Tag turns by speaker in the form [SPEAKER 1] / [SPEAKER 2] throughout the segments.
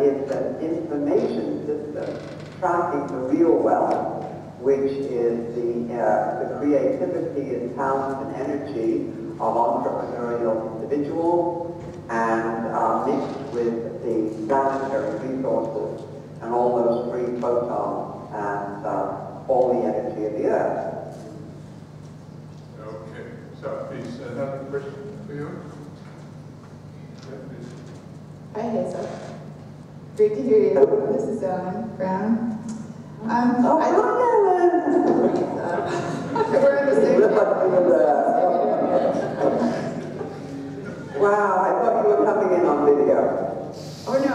[SPEAKER 1] it's an information system tracking the real wealth, which is the creativity and talent and energy of entrepreneurial individuals, and mixed with the planetary resources and all those free photons and all the energy of the Earth.
[SPEAKER 2] Okay, so please, another question for you? Yeah, please.
[SPEAKER 3] Hi, Hazel. Great to hear you. This is Ellen Brown. We're on the same
[SPEAKER 1] Wow, I thought you were coming in on video.
[SPEAKER 3] Oh, no.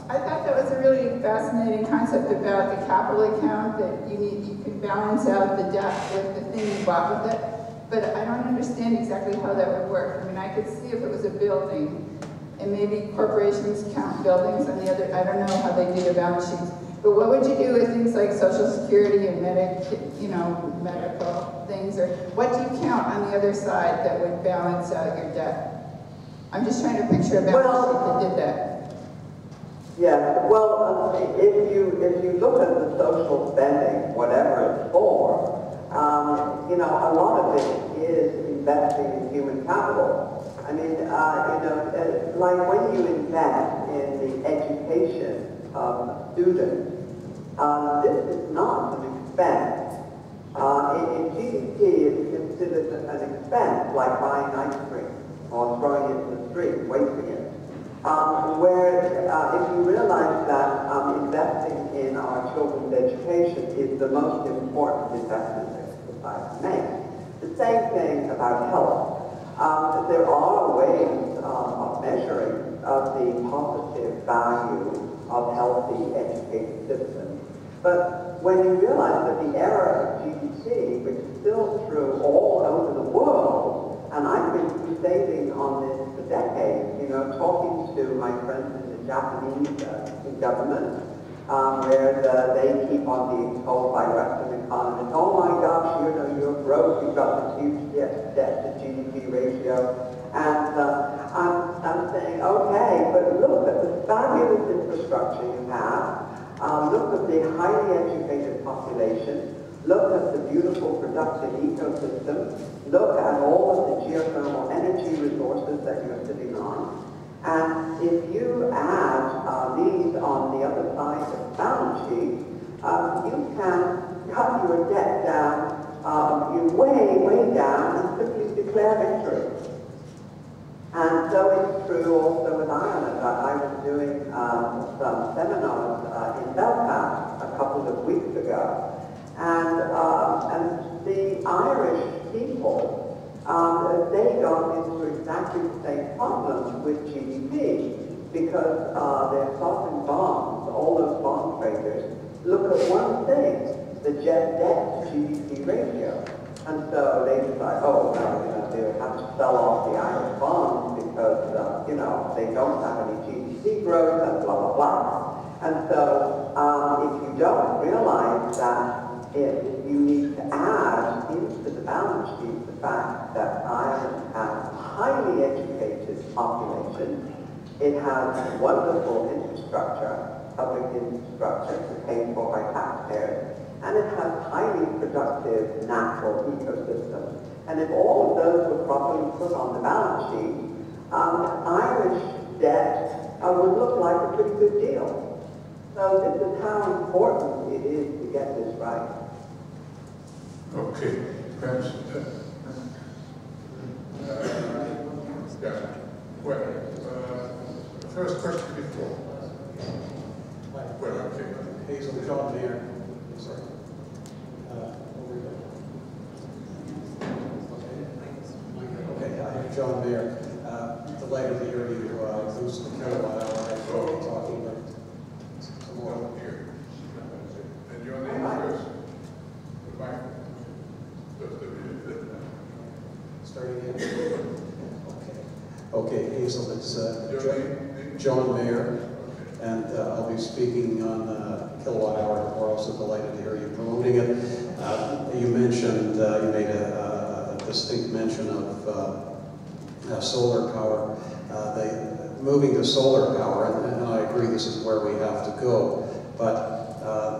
[SPEAKER 3] I thought that was a really fascinating concept about the capital account, that you can balance out the debt with the thing you bought with it. But I don't understand exactly how that would work. I mean, I could see if it was a building, and maybe corporations count buildings on the other, I don't know how they do their balance sheets. But what would you do with things like Social Security and medical things, or what do you count on the other side that would balance out your debt? I'm just trying to picture a balance sheet that did that.
[SPEAKER 1] Yeah, well, if you look at the social spending, whatever it's for, a lot of it is investing in human capital. I mean, like when you invest in the education of students, this is not an expense. In GDP, it's considered an expense, like buying ice cream or throwing it in the street, wasting it. If you realize that investing in our children's education is the most important investment that society makes. The same thing about health. There are ways of measuring the positive value of healthy educated systems. But when you realize that the era of GDP, which is still true all over the world, and I've been crusading on this for decades, talking to my friends in the Japanese government, where they keep on being told by Western economists, oh my gosh, you're broke, you've got this huge debt to GDP ratio. And I'm saying, okay, but look at the fabulous infrastructure you have, look at the highly educated population, look at the beautiful productive ecosystem, look at all of the geothermal energy resources that you're sitting on. And if you add these on the other side of the balance sheet, you can cut your debt down way down and simply declare victory. And so it's true also with Ireland. I was doing some seminars in Belfast a couple of weeks ago, and the Irish people, they got into exactly the same problem with GDP, because their sovereign bonds, all those bond traders, look at one thing, the debt to GDP ratio. And so they decide, oh, well, they have to sell off the Irish bonds because, they don't have any GDP growth and blah, blah, blah. And so if you don't realize that you need to add into the balance sheet the fact that Ireland has a highly educated population, it has wonderful infrastructure, public infrastructure paid for by taxpayers, and it has highly productive natural ecosystems. And if all of those were properly put on the balance sheet, Irish debt would look like a pretty good deal. So this is how important it is to get this right.
[SPEAKER 2] Okay, perhaps. First question before. Well, okay.
[SPEAKER 4] Hazel, John Mayer. Sorry. Okay, I'm John Mayer. Delighted to hear you boost the kilowatt hour. Talking about some more.
[SPEAKER 2] Here. And your name first. The microphone.
[SPEAKER 4] Starting in. Okay, Hazel, it's John Mayer, and I'll be speaking on kilowatt hour. We're also delighted to hear you promoting it. You mentioned, you made a distinct mention of solar power. moving to solar power, and I agree this is where we have to go, but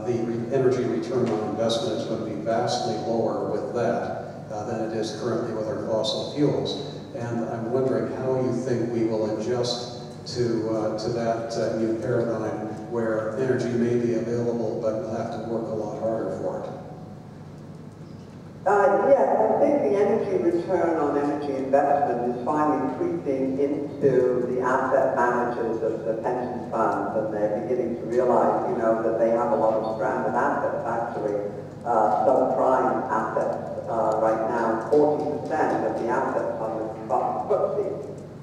[SPEAKER 4] the energy return on investment is going to be vastly lower with that than it is currently with our fossil fuels. And I'm wondering how you think we will adjust to that new paradigm where energy may be available, but we'll have to work a lot harder for it.
[SPEAKER 1] Yes, I think the energy return on energy investment is finally creeping into the asset managers of the pension funds, and they're beginning to realize, that they have a lot of stranded assets, actually, subprime assets. Right now, 40% of the assets on the FTSE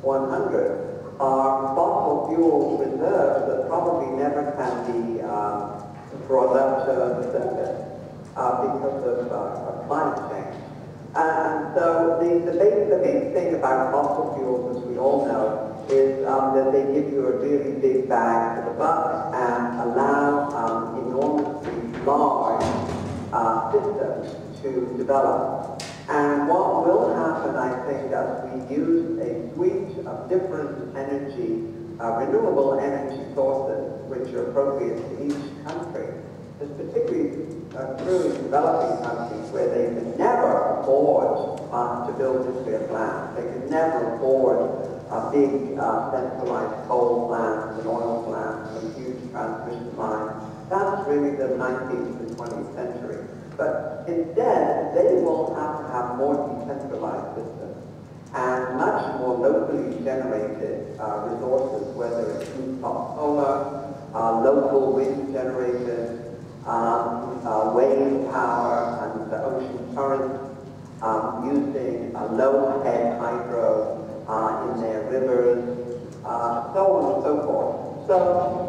[SPEAKER 1] 100 are fossil fuel reserves that probably never can be brought up to the surface because of climate change. And so the big thing about fossil fuels, as we all know, is that they give you a really big bang for the buck and allow enormously large systems to develop. And what will happen, I think, as we use a suite of different energy, renewable energy sources, which are appropriate to each country, is particularly true in developing countries where they can never afford to build nuclear plants. They can never afford big centralized coal plants and oil plants and huge transmission lines. That's really the 19th and 20th century. But instead, they will have to have more decentralized systems and much more locally generated resources, whether it's rooftop solar, local wind generators, wave power and the ocean currents, using low-head hydro in their rivers, so on and so forth. So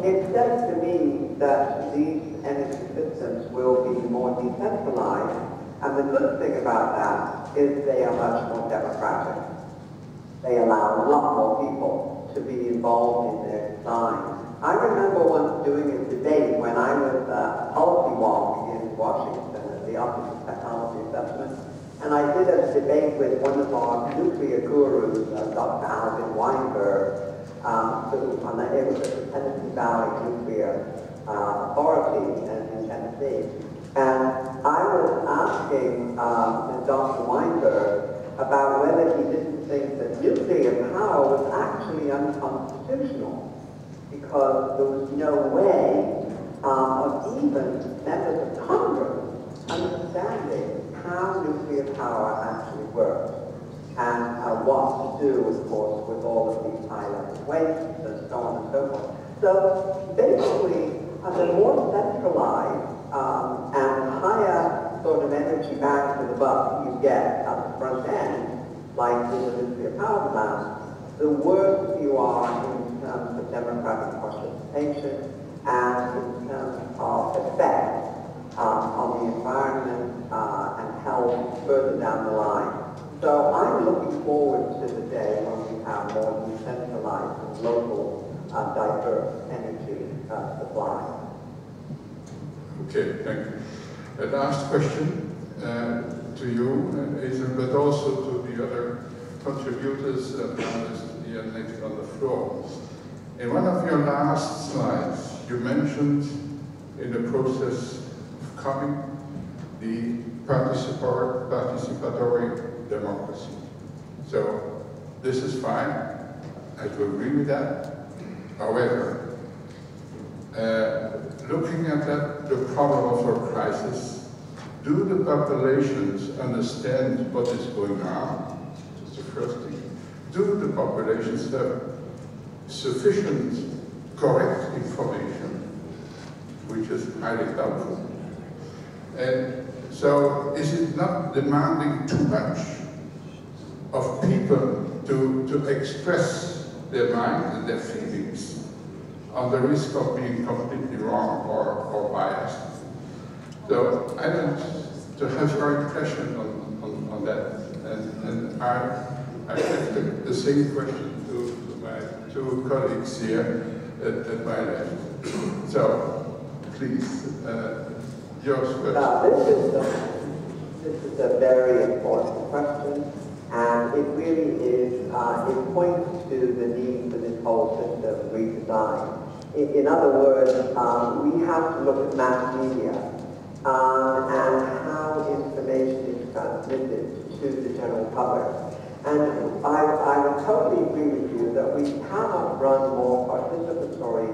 [SPEAKER 1] it says to me that these energy systems will be more decentralized, and the good thing about that is they are much more democratic. They allow a lot more people to be involved in their design. I remember once doing a debate when I was policy walk in Washington at the Office of Technology Assessment, and I did a debate with one of our nuclear gurus, Dr. Alvin Weinberg, who it was at the Tennessee Valley Nuclear Authority in Tennessee. And I was asking Dr. Weinberg about whether he didn't think that nuclear power was actually unconstitutional, because there was no way of even members of Congress understanding how nuclear power actually works and what to do, of course, with all of these high-level wastes and so on and so forth. So basically, the more centralized and higher sort of energy bang for the buck you get at the front end, like with the nuclear power plant, the worse you are in terms of democratic participation and in terms of effect on the environment and health further down the line. So I'm looking forward to the day when we have more decentralized and local diverse energy supply.
[SPEAKER 2] Okay, thank you. A last question to you, Hazel, but also to the other contributors and panelists here next on the floor. In one of your last slides, you mentioned in the process of coming the participatory democracy. So this is fine. I do agree with that. However, looking at that, the problem of our crisis, do the populations understand what is going on? That's the first thing. Do the populations have sufficient correct information, which is highly doubtful? And so is it not demanding too much of people to express their mind and their feelings on the risk of being completely wrong or biased? So I want to have your impression on that. And I have the same question to my two colleagues here at my left. So please, yours first.
[SPEAKER 1] Now, this is a very important question, and it really is, it points to the need for this whole system redesign. In other words, we have to look at mass media and how information is transmitted to the general public. And I would totally agree with you that we cannot run more participatory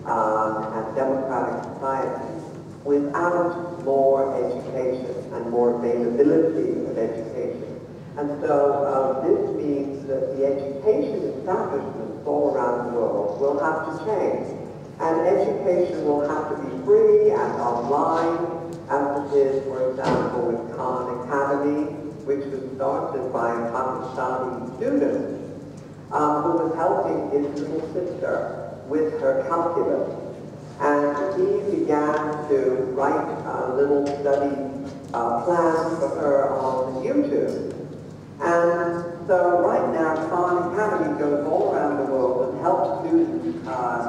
[SPEAKER 1] and democratic societies without more education and more availability of education. And so this means that the education establishments all around the world will have to change. And education will have to be free and online, as it is, for example, with Khan Academy, which was started by a Pakistani student who was helping his little sister with her calculus. And he began to write a little study plan for her on YouTube. And so right now, Khan Academy goes all around the world and helps students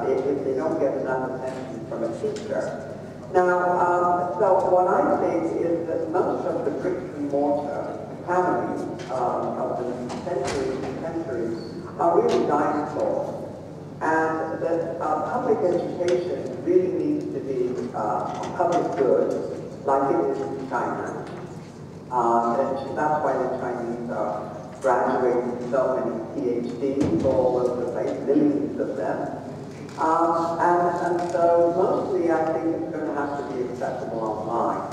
[SPEAKER 1] if they don't get enough attention from a teacher. Now, so what I think is that most of the bricks and mortar academies of the centuries are really dinosaurs. And that public education really needs to be public good, like it is in China. And that's why the Chinese are graduating so many PhDs all over the place, millions of them. And so mostly I think it's going to have to be accessible online.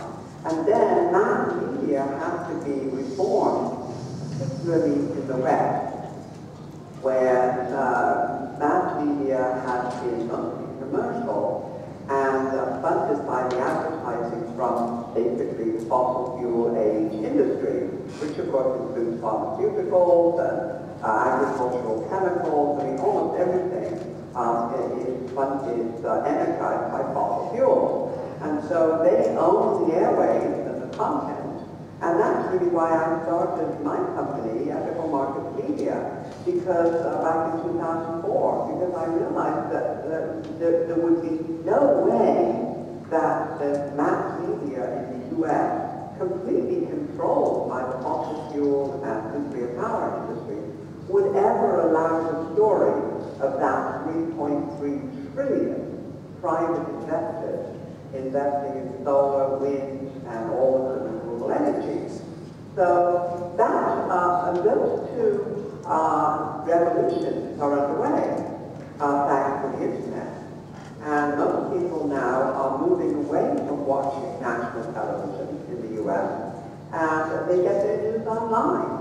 [SPEAKER 1] And then mass media has to be reformed, particularly in the West, where mass media has been mostly commercial and funded by the advertising from basically the fossil fuel age industry, which of course includes pharmaceuticals and agricultural chemicals. I mean, almost everything is energized by fossil fuels. And so they own the airwaves and the content. And that's really why I started my company, Ethical Market Media, because back in 2004, because I realized that there would be no way that the mass media in the U.S., completely controlled by the fossil fuel and nuclear power industry, would ever allow the story of that 3.3 trillion private investors investing in solar, wind, and all of the renewable energies. So that, those two revolutions are underway, thanks to the internet. And most people now are moving away from watching national television in the U.S. and they get their news online.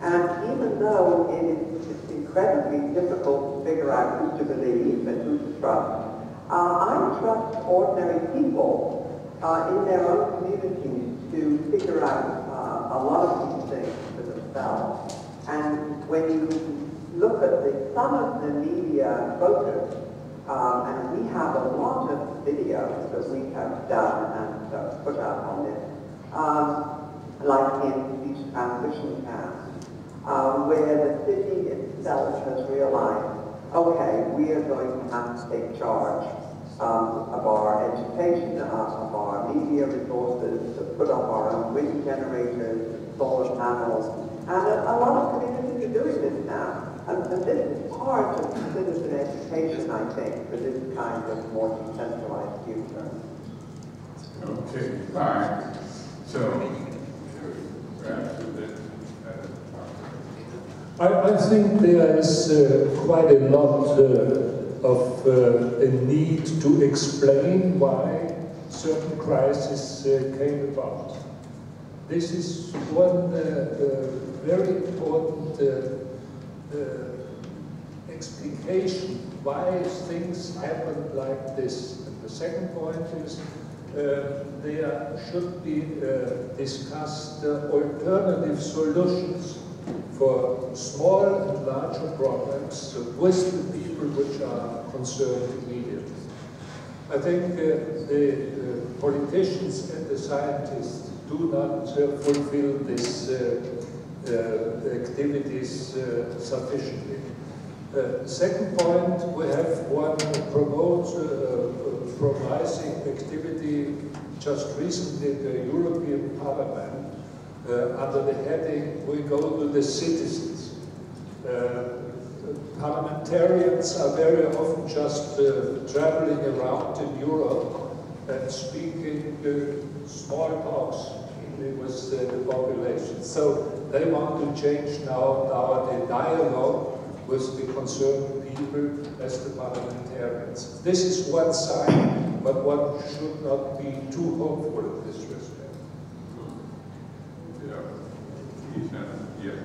[SPEAKER 1] And even though it's incredibly difficult to figure out who to believe and who to trust, I trust ordinary people in their own communities to figure out a lot of these things for themselves. And when you look at some of the media focus, and we have a lot of videos that we have done and put up on this, like in these transition camps, where the city itself has realized, okay, we are going to have to take charge of our education, of our media resources, to put up our own wind generators, solar panels, and a lot of communities are doing this now. And this is part of citizen education, I think, for this kind of more decentralized future.
[SPEAKER 2] Okay, fine. So,
[SPEAKER 5] I think there is quite a lot of a need to explain why certain crises came about. This is one very important explication why things happen like this. And the second point is there should be discussed alternative solutions for small and larger problems with the people which are concerned immediately. I think the politicians and the scientists do not fulfill these activities sufficiently. Second point, we have one promising activity just recently in the European Parliament under the heading, we go to the citizens. parliamentarians are very often just traveling around in Europe and speaking small talks with the population. So they want to change now the dialogue with the concerned people as the parliamentarians. This is one side, but one should not be too hopeful in this respect.
[SPEAKER 2] Yeah.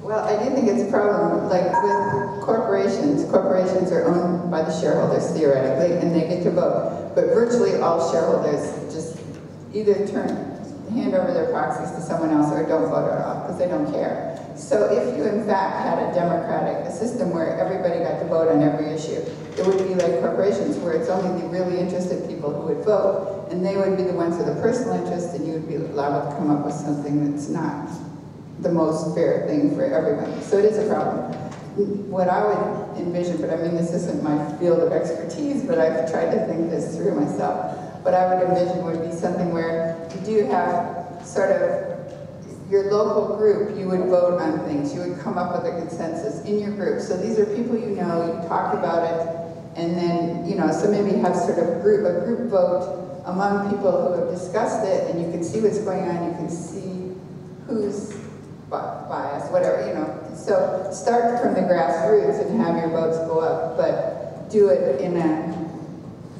[SPEAKER 3] Well, I do think it's a problem, like with corporations. Corporations are owned by the shareholders theoretically, and they get to vote. But virtually all shareholders just either hand over their proxies to someone else or don't vote at all because they don't care. So if you in fact had a system where everybody got to vote on every issue, it would be like corporations where it's only the really interested people who would vote, and they would be the ones with a personal interest, and you would be allowed to come up with something that's not the most fair thing for everyone. So it is a problem. What I would envision, but I mean this isn't my field of expertise, but I've tried to think this through myself. What I would envision would be something where you do have sort of your local group, you would vote on things, you would come up with a consensus in your group. So these are people you know, you talk about it, and then, you know, so maybe have sort of a group vote among people who have discussed it, and you can see what's going on, you can see who's biased, whatever, you know. So start from the grassroots and have your votes go up, but do it in a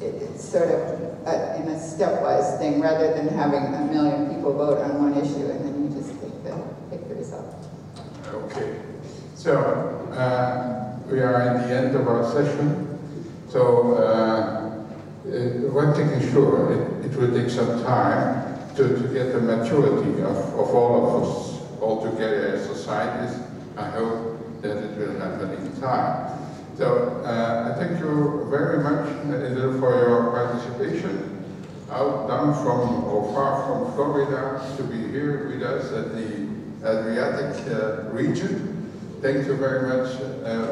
[SPEAKER 3] in a stepwise thing, rather than having a million people vote on one issue and then you just take the result.
[SPEAKER 2] Okay, so we are in the end of our session. So one thing is sure, it will take some time to get the maturity of all of us all together as societies. I hope that it will happen in time. So I thank you very much for your participation. Down from, or far from Florida, to be here with us at the Adriatic region. Thank you very much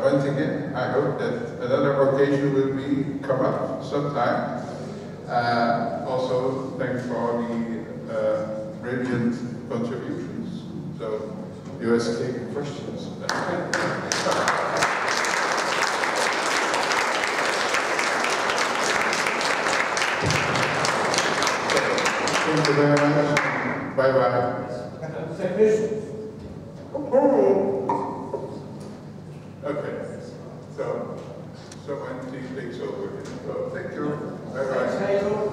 [SPEAKER 2] once again. I hope that another occasion will come up sometime. Also, thanks for all the brilliant contributions. So, you escaped questions. Thank you very much. Bye-bye.
[SPEAKER 1] Okay.
[SPEAKER 2] Okay. So someone please takes over. So thank you. Bye-bye.